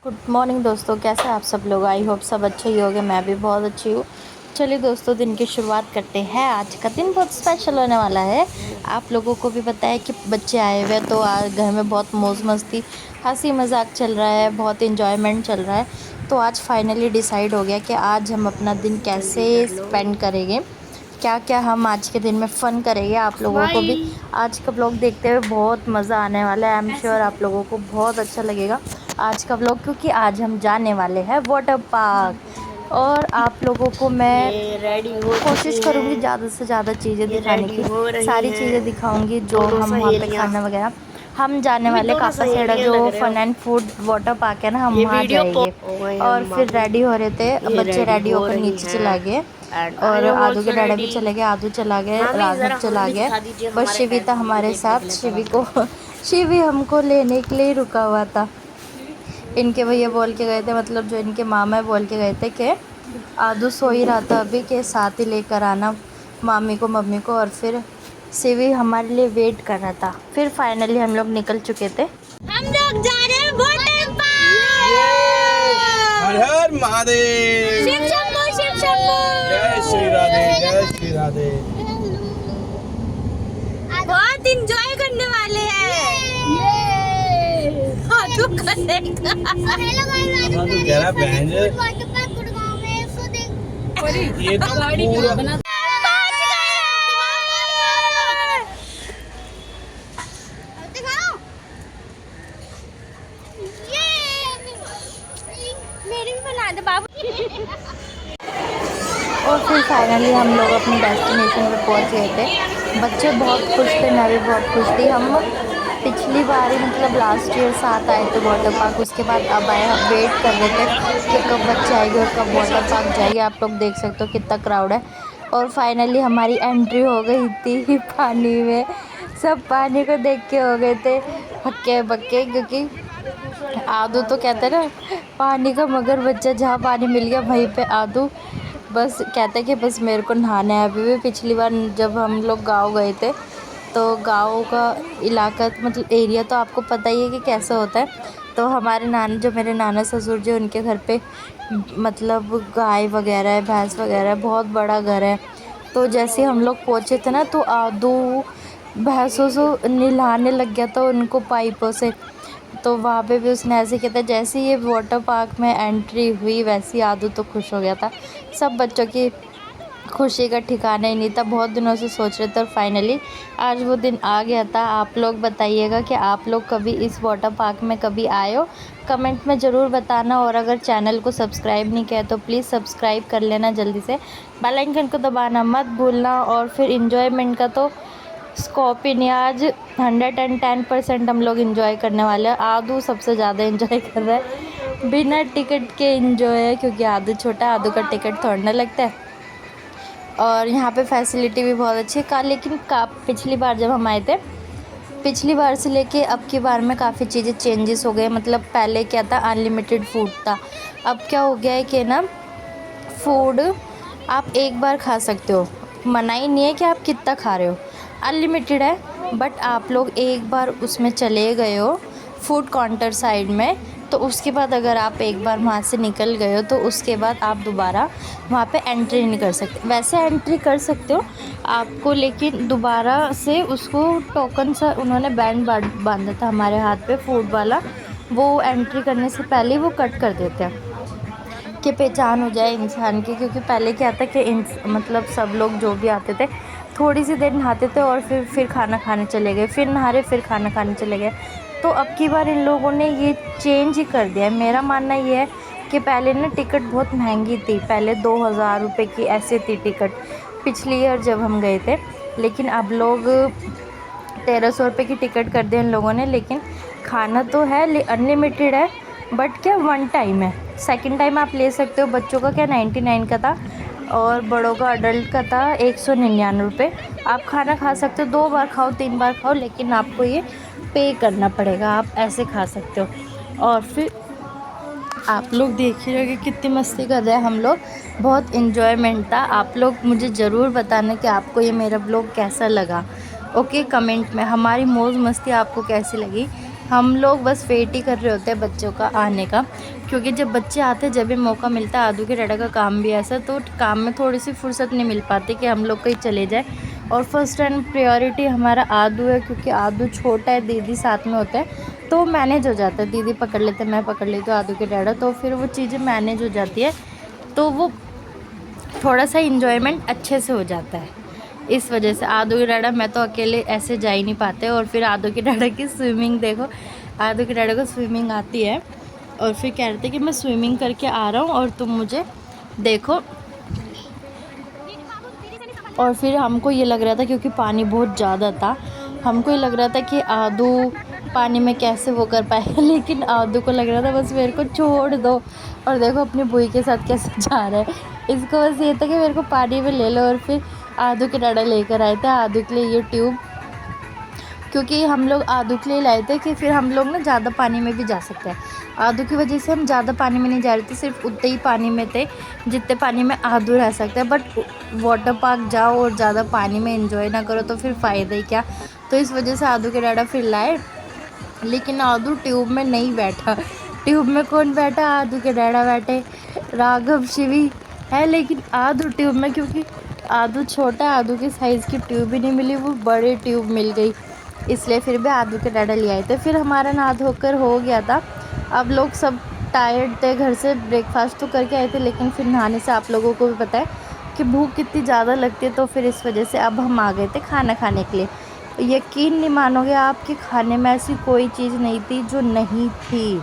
Good morning दोस्तों, कैसे हैं आप सब लोग। आई होप सब अच्छे ही होंगे। मैं भी बहुत अच्छी हूँ। चलिए दोस्तों, दिन की शुरुआत करते हैं। आज का दिन बहुत स्पेशल होने वाला है। आप लोगों को भी पता है कि बच्चे आए हुए हैं, तो आज घर में बहुत मौज मस्ती हंसी मजाक चल रहा है, बहुत इन्जॉयमेंट चल रहा है। तो आज फाइनली डिसाइड हो गया कि आज हम अपना दिन कैसे स्पेंड करेंगे, क्या क्या हम आज के दिन में फ़न करेंगे। आप लोगों को भी आज का ब्लॉग देखते हुए बहुत मज़ा आने वाला है। आई एम श्योर आप लोगों को बहुत अच्छा लगेगा आज का ब्लॉग, क्योंकि आज हम जाने वाले हैं वाटर पार्क। और आप लोगों को मैं कोशिश करूँगी ज़्यादा से ज़्यादा चीज़ें दिखाने की, सारी चीज़ें दिखाऊँगी जो हम वहाँ पे खाना वगैरह। हम जाने वाले कापासेड़ा जो fun and food water park है ना, हम वहाँ जाएंगे। और फिर रेडी हो रहे थे बच्चे, रेडी होकर नीचे चला गए और आदू के डैडा भी चले गए, आदू चला गए, राघव चला गए, बस शिवी था हमारे साथ। शिवी हमको लेने के लिए रुका हुआ था। इनके भैया बोल के गए थे, मतलब जो इनके मामा बोल के गए थे कि आदू सो ही रहा था अभी, के साथ ही लेकर आना मामी को मम्मी को। और फिर शिवी हमारे लिए वेट कर रहा था। फिर फाइनली हम लोग निकल चुके थे। हम लोग जा रहे हैं वाटर पार्क। हर हर महादेव। शिव शंभो शिव शंभो। जय श्री राधे, जय श्री राधे। बहुत इंजॉय करने वाले हैं। आदू करेगा। तो कह रहा बहन ये तो पूरा मेरी भी बना दे बाबू। और फिर फाइनली हम लोग अपने डेस्टिनेशन पे पहुंच गए थे। बच्चे बहुत खुश थे, मैं भी बहुत खुश थी। हम पिछली बार ही मतलब लास्ट ईयर साथ आए थे वाटर पार्क, उसके बाद अब आए। हम वेट कर रहे थे कि कब बच्चे आएंगे और कब वाटर पार्क जाएंगे। आप लोग देख सकते हो कितना क्राउड है। और फाइनली हमारी एंट्री हो गई थी पानी में। सब पानी को देख के हो गए थे हक्के बक्के, क्योंकि आदू तो कहते हैं ना पानी का मगर बच्चा, जहाँ पानी मिल गया वहीं पे आदू बस कहते हैं कि बस मेरे को नहाना है। अभी भी पिछली बार जब हम लोग गांव गए थे, तो गांव का इलाका मतलब एरिया तो आपको पता ही है कि कैसा होता है। तो हमारे नाना, जो मेरे नाना ससुर जो, उनके घर पे मतलब गाय वगैरह है, भैंस वगैरह है, बहुत बड़ा घर है। तो जैसे हम लोग पहुँचे थे ना, तो आदू भैंसों से नहलाने लग गया था उनको पाइपों से। तो वहाँ पे भी उसने ऐसे किया था। जैसे ये वाटर पार्क में एंट्री हुई, वैसे ही आदू तो खुश हो गया था। सब बच्चों की खुशी का ठिकाना ही नहीं था, बहुत दिनों से सोच रहे थे और फाइनली आज वो दिन आ गया था। आप लोग बताइएगा कि आप लोग कभी इस वाटर पार्क में कभी आए हो, कमेंट में ज़रूर बताना। और अगर चैनल को सब्सक्राइब नहीं किया तो प्लीज़ सब्सक्राइब कर लेना जल्दी से, बेल आइकन को दबाना मत भूलना। और फिर इन्जॉयमेंट का तो स्कोप ही नहीं, आज 110% हम लोग इन्जॉय करने वाले हैं। आदू सबसे ज़्यादा इन्जॉय कर रहा है, बिना टिकट के इन्जॉय है, क्योंकि आदू छोटा है, आदू का टिकट थोड़ा ना लगता है। और यहाँ पे फैसिलिटी भी बहुत अच्छी है लेकिन पिछली बार जब हम आए थे, पिछली बार से लेके अब की बार में काफ़ी चीज़ें चेंजेस हो गए। मतलब पहले क्या था, अनलिमिटेड फूड था। अब क्या हो गया है कि ना, फूड आप एक बार खा सकते हो, मना ही नहीं है कि आप कितना खा रहे हो, अनलिमिटेड है। बट आप लोग एक बार उसमें चले गए हो फूड काउंटर साइड में, तो उसके बाद अगर आप एक बार वहाँ से निकल गए हो तो उसके बाद आप दोबारा वहाँ पे एंट्री नहीं कर सकते। वैसे एंट्री कर सकते हो आपको, लेकिन दोबारा से उसको टोकन सा उन्होंने बैंड बांधा था हमारे हाथ पे, फूड वाला। वो एंट्री करने से पहले वो कट कर देते हैं कि पहचान हो जाए इंसान की। क्योंकि पहले क्या था कि मतलब सब लोग जो भी आते थे थोड़ी सी देर नहाते थे और फिर खाना खाने चले गए, फिर नहा रहे फिर खाना खाने चले गए। तो अब की बार इन लोगों ने ये चेंज ही कर दिया है। मेरा मानना ये है कि पहले ना टिकट बहुत महंगी थी, पहले 2000 रुपये की ऐसे थी टिकट पिछली ईयर जब हम गए थे। लेकिन अब लोग 1300 रुपये की टिकट कर दिया इन लोगों ने। लेकिन खाना तो है, अनलिमिटेड है, बट क्या वन टाइम है। सेकंड टाइम आप ले सकते हो। बच्चों का क्या 99 का था और बड़ों का अडल्ट का था 199 रुपये। आप खाना खा सकते हो, 2 बार खाओ 3 बार खाओ, लेकिन आपको ये पे करना पड़ेगा। आप ऐसे खा सकते हो। और फिर आप लोग देख ही रहे कि कितनी मस्ती कर रहे हैं हम लोग, बहुत इन्जॉयमेंट था। आप लोग मुझे ज़रूर बताना कि आपको ये मेरा ब्लॉग कैसा लगा। ओके, कमेंट में हमारी मौज मस्ती आपको कैसी लगी हम लोग बस वेट ही कर रहे होते हैं बच्चों का आने का, क्योंकि जब बच्चे आते हैं जब भी मौका मिलता है। आदू के डाडा का काम भी ऐसा, तो काम में थोड़ी सी फुर्सत नहीं मिल पाती कि हम लोग कहीं चले जाए। और फर्स्ट एंड प्रायोरिटी हमारा आदू है, क्योंकि आदू छोटा है, दीदी साथ में होता है तो मैनेज हो जाता है। दीदी पकड़ लेते, मैं पकड़ लेती हूँ आदू के डाडा, तो फिर वो चीज़ें मैनेज हो जाती है, तो वो थोड़ा सा इंजॉयमेंट अच्छे से हो जाता है। इस वजह से आदू के डाडा मैं तो अकेले ऐसे जा ही नहीं पाते। और फिर आदू के डाडा की स्विमिंग देखो, आदू के डाडा को स्विमिंग आती है और फिर कह रहे थे कि मैं स्विमिंग करके आ रहा हूँ और तुम मुझे देखो। और फिर हमको ये लग रहा था, क्योंकि पानी बहुत ज़्यादा था, हमको ये लग रहा था कि आदू पानी में कैसे वो कर पाएगा, लेकिन आदू को लग रहा था बस मेरे को छोड़ दो। और देखो अपनी बुई के साथ कैसे जा रहा है, इसको बस ये था कि मेरे को पानी में ले लो। और फिर आदू के डाडा लेकर आए थे आदू के लिए ये ट्यूब, क्योंकि हम लोग आदू के लिए लाए थे कि फिर हम लोग ना ज़्यादा पानी में भी जा सकते हैं। आदू की वजह से हम ज़्यादा पानी में नहीं जा रहे थे, सिर्फ उतने ही पानी में थे जितने पानी में आदू रह सकते हैं। बट वाटर पार्क जाओ और ज़्यादा पानी में एंजॉय ना करो तो फिर फ़ायदा ही क्या। तो इस वजह से आदू के डाडा फिर लाए, लेकिन आदू ट्यूब में नहीं बैठा। ट्यूब में कौन बैठा, आदू के डाडा बैठे, राघव शिवी है, लेकिन आदू ट्यूब में, क्योंकि आदू छोटा, आदू के साइज़ की ट्यूब ही नहीं मिली, वो बड़े ट्यूब मिल गई, इसलिए फिर भी आदू के डाडा ले आए थे। फिर हमारा नहा धोकर हो गया था, अब लोग सब टायर्ड थे, घर से ब्रेकफास्ट तो करके आए थे, लेकिन फिर नहाने से आप लोगों को भी पता है कि भूख कितनी ज़्यादा लगती है, तो फिर इस वजह से अब हम आ गए थे खाना खाने के लिए। यकीन नहीं मानोगे आप कि खाने में ऐसी कोई चीज़ नहीं थी जो नहीं थी।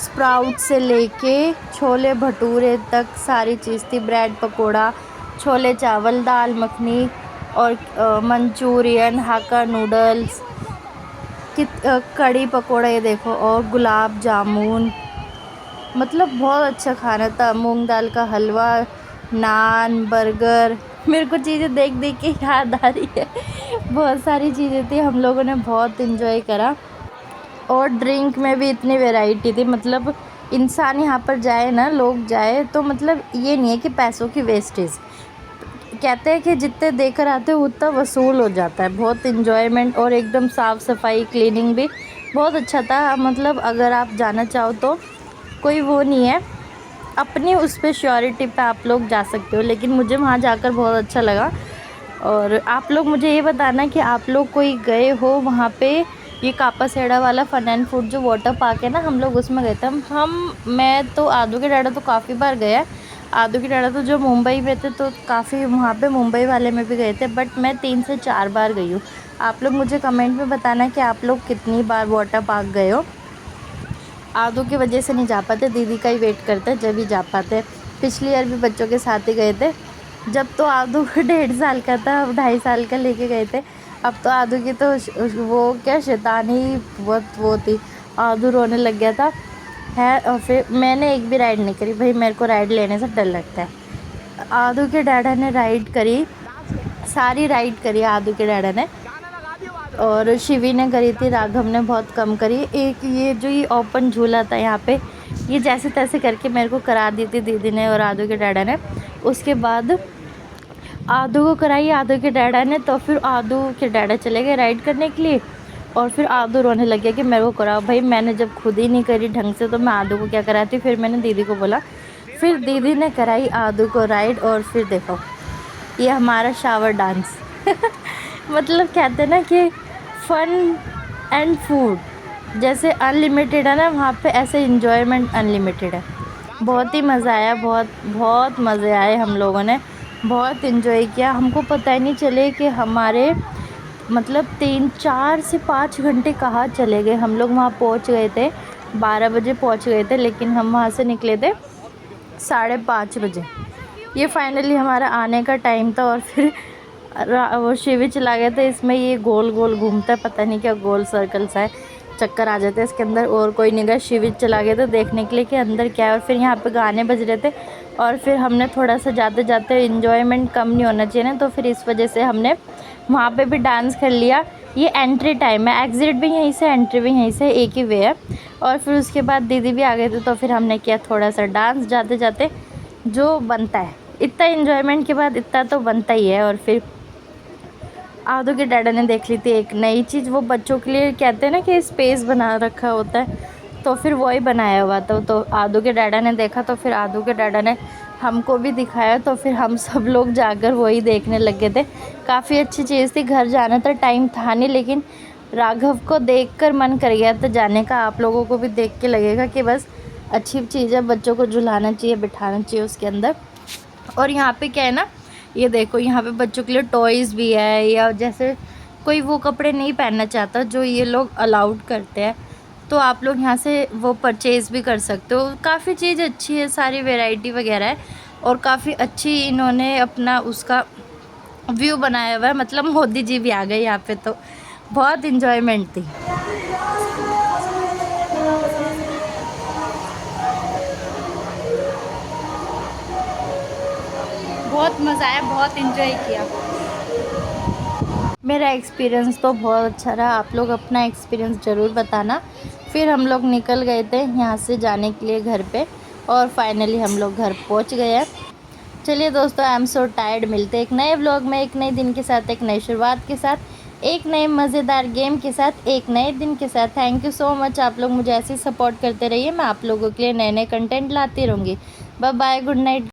स्प्राउट से लेके छोले भटूरे तक सारी चीज़ थी, ब्रेड पकोड़ा, छोले चावल, दाल मखनी और मंचूरियन, हाक्का नूडल्स, कड़ी पकोड़ा, ये देखो, और गुलाब जामुन, मतलब बहुत अच्छा खाना था। मूंग दाल का हलवा, नान, बर्गर, मेरे को चीज़ें देख देख के याद आ रही है। बहुत सारी चीज़ें थी, हम लोगों ने बहुत इन्जॉय करा। और ड्रिंक में भी इतनी वैरायटी थी, मतलब इंसान यहाँ पर जाए ना, लोग जाए तो मतलब ये नहीं है कि पैसों की वेस्टेज, कहते हैं कि जितने देकर आते हैं उतना वसूल हो जाता है। बहुत इन्जॉयमेंट और एकदम साफ़ सफाई, क्लीनिंग भी बहुत अच्छा था। मतलब अगर आप जाना चाहो तो कोई वो नहीं है, अपनी उस पर श्योरिटी पे आप लोग जा सकते हो, लेकिन मुझे वहाँ जाकर बहुत अच्छा लगा। और आप लोग मुझे ये बताना कि आप लोग कोई गए हो वहाँ पे, ये कापासेड़ा वाला फन एंड फूड जो वाटर पार्क है ना, हम लोग उसमें गए थे। मैं तो आदू के डाडा तो काफ़ी बार गया, आदू के डाडा तो जो मुंबई में थे तो काफ़ी वहाँ पे मुंबई वाले में भी गए थे, बट मैं 3 से 4 बार गई हूँ। आप लोग मुझे कमेंट में बताना कि आप लोग कितनी बार वाटर पार्क गए हो। आदू की वजह से नहीं जा पाते, दीदी का ही वेट करते जब ही जा पाते। पिछली ईयर भी बच्चों के साथ ही गए थे, जब तो आदू 1.5 साल का था, 2.5 साल का लेके गए थे। अब तो आदू की तो वो क्या शैतानी बहुत वो थी, आदू रोने लग गया था है। और फिर मैंने एक भी राइड नहीं करी भाई, मेरे को राइड लेने से डर लगता है। आदू के डाडा ने राइड करी, सारी राइड करी आदू के डाडा ने, और शिवी ने करी थी, राघव ने बहुत कम करी। एक ये जो ये ओपन झूला था यहाँ पे, ये जैसे तैसे करके मेरे को करा दी थी दीदी ने और आदू के डाडा ने। उसके बाद आदू को कराई आदू के डाडा ने, तो फिर आदू के डाडा चले गए राइड करने के लिए, और फिर आदू रोने लग गया कि मेरे को कराओ। भाई मैंने जब खुद ही नहीं करी ढंग से तो मैं आदू को क्या कराती। फिर मैंने दीदी को बोला, फिर दीदी ने कराई आदू को राइड। और फिर देखो ये हमारा शावर डांस मतलब कहते हैं ना कि फ़न एंड फूड जैसे अनलिमिटेड है ना, वहाँ पे ऐसे इन्जॉयमेंट अनलिमिटेड है। बहुत ही मज़ा आया, बहुत मज़े आए, हम लोगों ने बहुत इन्जॉय किया। हमको पता ही नहीं चले कि हमारे मतलब 3-4 से 5 घंटे कहाँ चले गए। हम लोग वहाँ पहुँच गए थे 12 बजे पहुँच गए थे, लेकिन हम वहाँ से निकले थे 5:30 बजे। ये फाइनली हमारा आने का टाइम था। और फिर वो शिवी चला गया था, इसमें ये गोल गोल घूमता है, पता नहीं क्या गोल सर्कल सा है, चक्कर आ जाते हैं इसके अंदर। और कोई नहीं गया, शिवी चला गया था देखने के लिए कि अंदर क्या है। और फिर यहाँ पे गाने बज रहे थे, और फिर हमने थोड़ा सा जाते जाते इन्जॉयमेंट कम नहीं होना चाहिए ना, तो फिर इस वजह से हमने वहाँ पे भी डांस कर लिया। ये एंट्री टाइम है, एग्ज़िट भी यहीं से, एंट्री भी यहीं से, एक ही वे है। और फिर उसके बाद दीदी भी आ गए थे, तो फिर हमने किया थोड़ा सा डांस जाते जाते, जो बनता है। इतना इन्जॉयमेंट के बाद इतना तो बनता ही है। और फिर आदू के डैडा ने देख ली थी एक नई चीज़, वो बच्चों के लिए कहते हैं ना कि स्पेस बना रखा होता है, तो फिर वही बनाया हुआ था। तो आदू के डैडा ने देखा, तो फिर आदू के डैडा ने हमको भी दिखाया, तो फिर हम सब लोग जाकर वही देखने लगे थे। काफ़ी अच्छी चीज़ थी। घर जाना था, टाइम था नहीं, लेकिन राघव को देखकर मन कर गया था जाने का। आप लोगों को भी देख के लगेगा कि बस अच्छी चीज़ है, बच्चों को झुलाना चाहिए, बिठाना चाहिए उसके अंदर। और यहाँ पे क्या है ना, ये देखो यहाँ पे बच्चों के लिए टॉयज़ भी है, या जैसे कोई वो कपड़े नहीं पहनना चाहता जो ये लोग अलाउड करते हैं, तो आप लोग यहाँ से वो परचेज़ भी कर सकते हो। काफ़ी चीज़ अच्छी है, सारी वैरायटी वगैरह है, और काफ़ी अच्छी इन्होंने अपना उसका व्यू बनाया हुआ है। मतलब मोदी जी भी आ गए यहाँ पे, तो बहुत इन्जॉयमेंट थी। बहुत मज़ा आया, बहुत इन्जॉय किया। मेरा एक्सपीरियंस तो बहुत अच्छा रहा। आप लोग अपना एक्सपीरियंस ज़रूर बताना। फिर हम लोग निकल गए थे यहाँ से जाने के लिए घर पे, और फाइनली हम लोग घर पहुँच गए हैं। चलिए दोस्तों, आई एम सो टायर्ड। मिलते हैं एक नए व्लॉग में, एक नए दिन के साथ, एक नई शुरुआत के साथ, एक नए मज़ेदार गेम के साथ, एक नए दिन के साथ। Thank you so much. आप लोग मुझे ऐसे ही सपोर्ट करते रहिए। मैं आप लोगों के लिए नए नए कंटेंट लाती रहूँगी। Bye bye, good night.